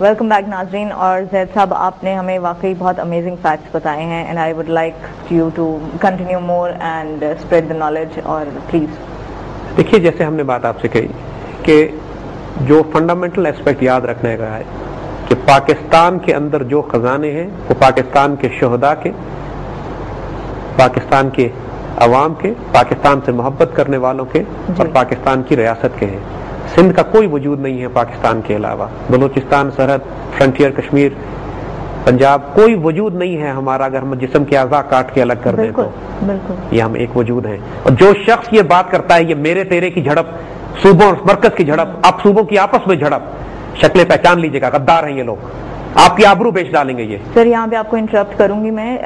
Welcome back ناظرین. اور زید صاحب آپ نے ہمیں واقعی بہت امیزنگ فیکٹس بتائے ہیں and I would like you to continue more and spread the knowledge. اور پلیز دیکھیے, جیسے ہم نے بات آپ سے کہی کہ جو فنڈامنٹل ایسپیکٹ یاد رکھنے کا ہے کہ پاکستان کے اندر جو خزانے ہیں وہ پاکستان کے شہداء کے, پاکستان کے عوام کے, پاکستان سے محبت کرنے والوں کے اور پاکستان کی ریاست کے ہیں. سندھ کا کوئی وجود نہیں ہے پاکستان کے علاوہ. بلوچستان, سرحد, فرنٹیئر کشمیر, پنجاب, کوئی وجود نہیں ہے ہمارا. اگر ہم جسم کے اعضاء کاٹ کے الگ کر دیں تو یہ ہم ایک وجود ہیں. اور جو شخص یہ بات کرتا ہے یہ میرے تیرے کی جھڑپ, صوبوں اور مرکز کی جھڑپ, آپ صوبوں کی آپس میں جھڑپ, شکلیں پہچان لیجیے گا, غدار ہیں یہ لوگ, آپ کی آبرو بیچ ڈالیں گے یہ. سر یہاں پہ آپ کو انٹرپٹ کروں گی میں.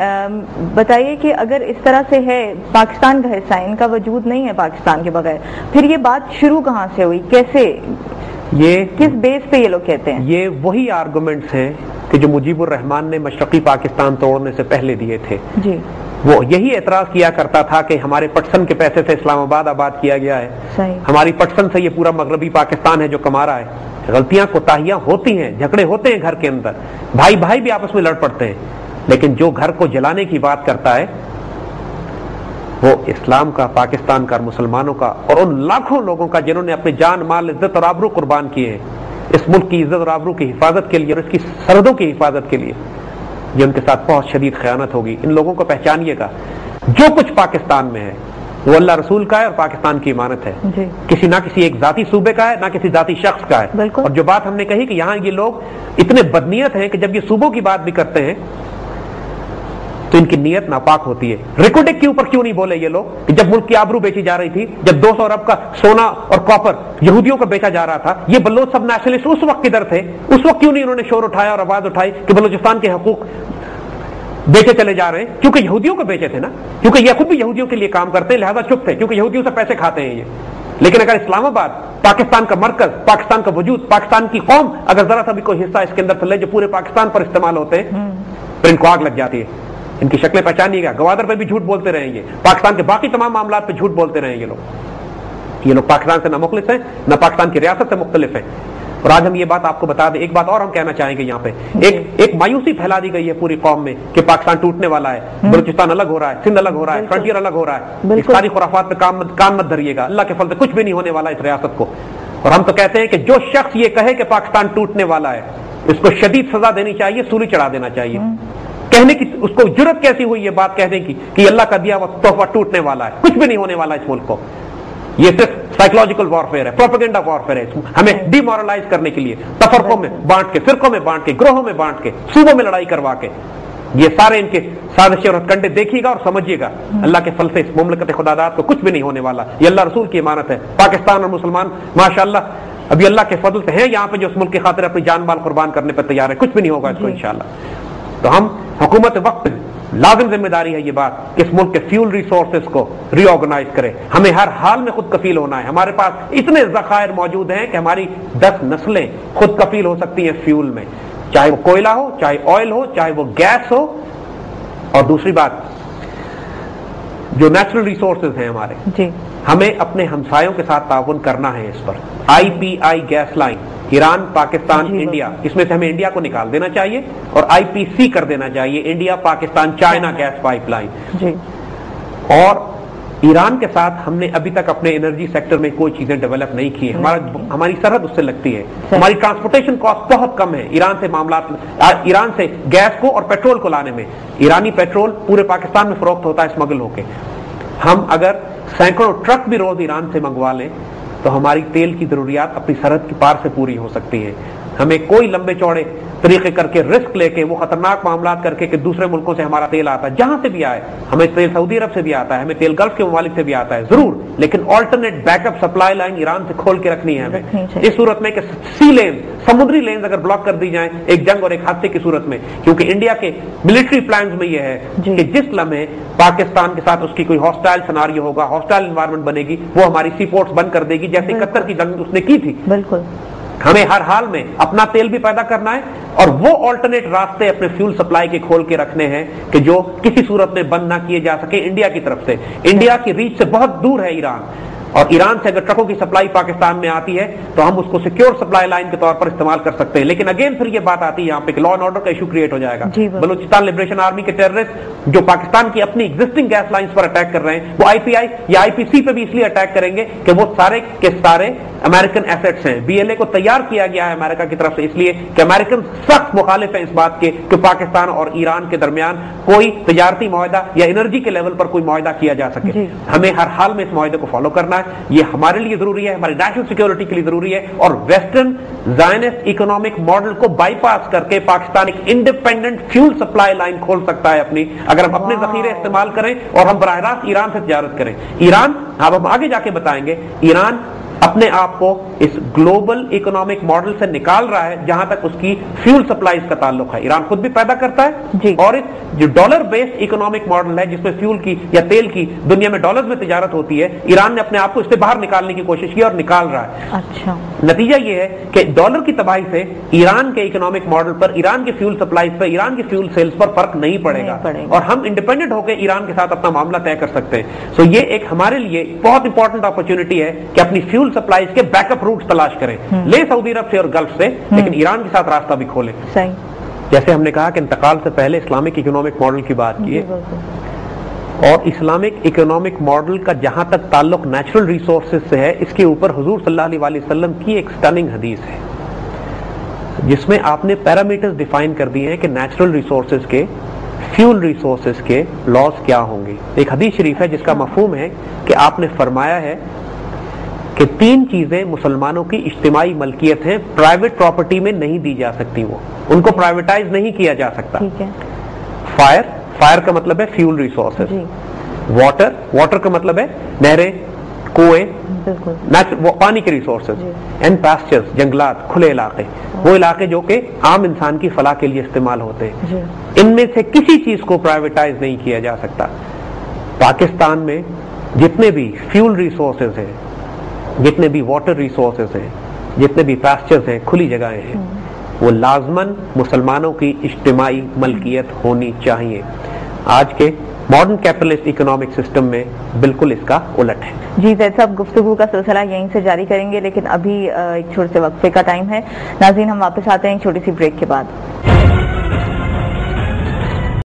بتائیے کہ اگر اس طرح سے ہے, پاکستان کا حصہ, ان کا وجود نہیں ہے پاکستان کے بغیر, پھر یہ بات شروع کہاں سے ہوئی, کیسے, یہ کس بیس پہ یہ لوگ کہتے ہیں؟ یہ وہی آرگومنٹس ہیں کہ جو مجیب الرحمان نے مشرقی پاکستان توڑنے سے پہلے دیے تھے. جی, وہ یہی اعتراض کیا کرتا تھا کہ ہمارے پٹسن کے پیسے سے اسلام آباد آباد کیا گیا ہے. صحیح. ہماری پٹسن سے یہ پورا مغربی پاکستان ہے جو کما رہا ہے. غلطیاں کوتاہیاں ہوتی ہیں, جھگڑے ہوتے ہیں گھر کے اندر, بھائی بھائی بھی آپس میں لڑ پڑتے ہیں, لیکن جو گھر کو جلانے کی بات کرتا ہے وہ اسلام کا, پاکستان کا, مسلمانوں کا اور ان لاکھوں لوگوں کا جنہوں نے اپنے جان, مال, عزت اور آبرو قربان کیے ہیں اس ملک کی عزت اور آبرو کی حفاظت کے لیے اور اس کی سرحدوں کی حفاظت کے لیے. یہ ان کے ساتھ بہت شدید خیانت ہوگی. ان لوگوں کو پہچانیے گا, جو کچھ پاکستان میں ہے وہ اللہ رسول کا ہے اور پاکستان کی امانت ہے. کسی نہ کسی ایک ذاتی صوبے کا ہے, نہ کسی ذاتی شخص کا ہے. اور جو بات ہم نے کہی کہ یہاں یہ لوگ اتنے بدنیت ہیں کہ جب یہ صوبوں کی بات بھی کرتے ہیں تو ان کی نیت ناپاک ہوتی ہے. ریکوڈک کے اوپر کیوں نہیں بولے یہ لوگ کہ جب ملک کی آبرو بیچی جا رہی تھی, جب 200 ارب کا سونا اور کاپر یہودیوں کو بیچا جا رہا تھا, یہ بلوچ سب نیشنلسٹ اس وقت کدھر تھے؟ اس وقت کیوں نہیں انہوں نے شور اٹھایا اور آواز اٹھائی کہ بلوچستان کے حقوق بیچے چلے جا رہے ہیں؟ کیونکہ یہودیوں کو بیچے تھے نا, کیونکہ یہ خود بھی یہودیوں کے لیے کام کرتے ہیں, لہذا چپ تھے, کیونکہ یہودیوں سے پیسے کھاتے ہیں یہ. لیکن اگر اسلام آباد, پاکستان کا مرکز, پاکستان کا وجود, پاکستان کی قوم اگر ذرا سا بھی کوئی حصہ اس کے اندر چلے جو پورے پاکستان پر استعمال ہوتے ہیں پھر ان کو آگ لگ جاتی ہے. ان کی شکلیں پہچانیے گا, گوادر پہ بھی جھوٹ بولتے رہیں گے, پاکستان کے باقی تمام معاملات پہ جھوٹ بولتے رہیں گے یہ لوگ پاکستان سے نہ مخلص ہیں, نہ پاکستان کی ریاست سے مختلف ہیں. اور آج ہم یہ بات آپ کو بتا دیں. ایک بات اور ہم کہنا چاہیں گے یہاں پہ, ایک مایوسی پھیلا دی گئی ہے پوری قوم میں کہ پاکستان ٹوٹنے والا ہے, بلوچستان الگ ہو رہا ہے, سندھ الگ ہو رہا ہے, فرنٹیئر الگ ہو رہا ہے. اس ساری خرافات پہ کان مت دھریے گا. اللہ کے فضل سے کچھ بھی نہیں ہونے والا اس ریاست کو. اور ہم تو کہتے ہیں کہ جو شخص یہ کہے کہ پاکستان ٹوٹنے والا ہے اس کو شدید سزا دینی چاہیے, سولی چڑھا دینا چاہیے. کہنے کی اس کو جرت کیسی ہوئی یہ بات کہنے کی کہ اللہ کا دیا ہوا تحفہ ٹوٹنے والا ہے؟ کچھ بھی نہیں ہونے والا اس ملک کو. یہ صرف سائیکولوجیکل وارفیئر ہے, پروپیگنڈا وارفیئر ہے, ہمیں ڈی مورلائز کرنے کے لیے, تفرقوں میں بانٹ کے, فرقوں میں بانٹ کے, گروہوں میں بانٹ کے, صوبوں میں لڑائی کروا کے. یہ سارے ان کے سازشیں اور ہتھکنڈے دیکھیے گا اور سمجھیے گا. اللہ کے فضل سے اس مملکت خدا داد کو کچھ بھی نہیں ہونے والا. یہ اللہ رسول کی امانت ہے. پاکستان اور مسلمان ماشاءاللہ ابھی اللہ کے فضل سے ہیں یہاں پہ جو اس ملک کی خاطر اپنی جان مال قربان کرنے پہ تیار ہے. کچھ بھی نہیں ہوگا اس کو انشاءاللہ. تو ہم حکومت وقت لازم ذمہ داری ہے یہ بات کہ اس ملک کے فیول ریسورسز کو ری آرگنائز کرے. ہمیں ہر حال میں خود کفیل ہونا ہے. ہمارے پاس اتنے ذخائر موجود ہیں کہ ہماری 10 نسلیں خود کفیل ہو سکتی ہیں فیول میں, چاہے وہ کوئلہ ہو, چاہے آئل ہو, چاہے وہ گیس ہو. اور دوسری بات, جو نیچرل ریسورسز ہیں ہمارے, ہمیں اپنے ہمسایوں کے ساتھ تعاون کرنا ہے اس پر. IPI gas line, Iran, Pakistan, India, اس میں سے ہمیں انڈیا کو نکال دینا چاہیے اور IPC کر دینا چاہیے, India, Pakistan, China gas pipeline. اور ایران کے ساتھ ہم نے ابھی تک اپنے انرجی سیکٹر میں کوئی چیزیں ڈیولپ نہیں کی ہیں. ہماری سرحد اس سے لگتی ہے, ہماری ٹرانسپورٹیشن کاسٹ بہت کم ہے ایران سے معاملات, ایران سے گیس کو اور پیٹرول کو لانے میں. ایرانی پیٹرول پورے پاکستان میں فروخت ہوتا ہے اسمگل ہو کے. ہم اگر سینکڑوں ٹرک بھی روز ایران سے منگوا لیں تو ہماری تیل کی ضروریات اپنی سرحد کی پار سے پوری ہو سکتی ہیں. ہمیں کوئی لمبے چوڑے طریقے کر کے, رسک لے کے, وہ خطرناک معاملات کر کے کہ دوسرے ملکوں سے ہمارا تیل آتا ہے, جہاں سے بھی آئے, ہمیں تیل سعودی عرب سے بھی آتا ہے, ہمیں تیل گلف کے ممالک سے بھی آتا ہے ضرور, لیکن alternate back up supply line Iran سے کھول کے رکھنی ہے ہمیں. اس صورت میں کہ سی لین, سمندری لینز اگر بلاک کر دی جائیں ایک جنگ اور ایک حادثے کی صورت میں, کیونکہ انڈیا کے ملٹری پلانز میں یہ ہے کہ جس لمحے پاکستان کے ساتھ اس کی کوئی ہاسٹائل سیناریو ہوگا, ہاسٹائل انوائرمنٹ بنے گی, وہ ہماری سی پورٹس بند کر دے گی جیسے قطر کی جنگ اس نے کی تھی. بالکل. ہمیں ہر حال میں اپنا تیل بھی پیدا کرنا ہے اور وہ آلٹرنیٹ راستے اپنے فیول سپلائی کے کھول کے رکھنے ہیں کہ جو کسی صورت میں بند نہ کیے جا سکے انڈیا کی طرف سے. انڈیا کی ریچ سے بہت دور ہے ایران, اور ایران سے اگر ٹرکوں کی سپلائی پاکستان میں آتی ہے تو ہم اس کو سیکیور سپلائی لائن کے طور پر استعمال کر سکتے ہیں. لیکن اگین پھر یہ بات آتی ہے یہاں پہ کہ لا اینڈ آرڈر کا ایشو کریٹ ہو جائے گا. بلوچستان لبریشن آرمی کے ٹیررسٹ جو پاکستان کی اپنی ایگزسٹنگ گیس لائنز پر اٹیک کر رہے ہیں, وہ آئی پی آئی یا آئی پی سی پہ بھی اس لیے اٹیک کریں گے کہ وہ سارے کے سارے امریکن ایسٹس ہیں. بی ایل اے کو تیار کیا گیا ہے امریکہ کی طرف سے اس لیے کہ امریکن سخت مخالف ہیں اس بات کے کہ پاکستان اور ایران کے درمیان کوئی تجارتی معاہدہ یا انرجی کے لیول پر کوئی معاہدہ کیا جا سکے. ہمیں ہر حال میں اس معاہدے کو فالو کرنا ہے. یہ ہمارے لیے ضروری ہے, ہماری نیشنل سیکورٹی کے لیے ضروری ہے. اور ویسٹرن زائنسٹ اکنامک ماڈل کو بائی پاس کر کے پاکستان ایک انڈیپینڈنٹ فیول سپلائی لائن کھول سکتا ہے اپنی, اگر ہم اپنے ذخیرے استعمال کریں اور ہم براہ راست ایران سے تجارت کریں. ایران, اب ہم آگے جا کے بتائیں گے, ایران اپنے آپ کو اس گلوبل اکنامک ماڈل سے نکال رہا ہے جہاں تک اس کی فیول سپلائیز کا تعلق ہے. ایران خود بھی پیدا کرتا ہے اور اس جو ڈالر بیسڈ اکنامک ماڈل ہے جس میں فیول کی یا تیل کی دنیا میں ڈالرز میں تجارت ہوتی ہے, ایران نے اپنے آپ کو اس سے باہر نکالنے کی کوشش کی اور نکال رہا ہے. اچھا, نتیجہ یہ ہے کہ ڈالر کی تباہی سے ایران کے اکنامک ماڈل پر, ایران کی فیول سپلائیز پر, ایران کی فیول سیلز پر فرق نہیں پڑے گا اور ہم انڈیپینڈنٹ ہو کے ایران کے ساتھ اپنا معاملہ طے کر سکتے ہیں. سو یہ ایک ہمارے لیے بہت امپورٹنٹ اپرچونٹی ہے کہ اپنی فیول سپلائیز کے بیک اپ روٹس تلاش کریں, لے سعودی عرب سے اور گلف سے, لیکن ایران کے ساتھ راستہ بھی کھولیں. جیسے ہم نے کہا کہ انتقال سے پہلے اسلامک اکنامک ماڈل کی بات کی ہے, اور اسلامک اکنامک ماڈل کا جہاں تک تعلق نیچرل ریسورسز سے ہے, اس کے اوپر حضور صلی اللہ علیہ وسلم کی ایک سٹننگ حدیث ہے جس میں آپ نے پیرامیٹرز ڈیفائن کر دیے ہیں کہ نیچرل ریسورسز کے, فیول ریسورسز کے لاس کیا ہوں گے. ایک حدیث شریف ہے جس کا مفہوم ہے کہ آپ نے فرمایا ہے کہ 3 چیزیں مسلمانوں کی اجتماعی ملکیت ہیں, پرائیویٹ پراپرٹی میں نہیں دی جا سکتی, وہ ان کو پرائیویٹائز نہیں کیا جا سکتا. فائر, فائر کا مطلب ہے فیول ریسورسز. واٹر, واٹر کا مطلب ہے نہریں, کنویں, پانی کے ریسورسز. اینڈ پاسچرز, جنگلات, کھلے علاقے, وہ علاقے جو کہ عام انسان کی فلاح کے لیے استعمال ہوتے ہیں. ان میں سے کسی چیز کو پرائیویٹائز نہیں کیا جا سکتا. پاکستان میں جتنے بھی فیول ریسورسز ہیں, جتنے بھی واٹر ریسورسز ہیں, جتنے بھی پاسچرز ہیں, کھلی جگہیں ہیں, وہ لازماً مسلمانوں کی اجتماعی ملکیت ہونی چاہیے. آج کے ماڈرن کیپٹلسٹ اکنامک سسٹم میں بالکل اس کا الٹ ہے. جی زید صاحب, گفتگو کا سلسلہ یہیں سے جاری کریں گے, لیکن ابھی ایک چھوٹے سے وقفے کا ٹائم ہے. ناظرین, ہم واپس آتے ہیں ایک چھوٹی سی بریک کے بعد.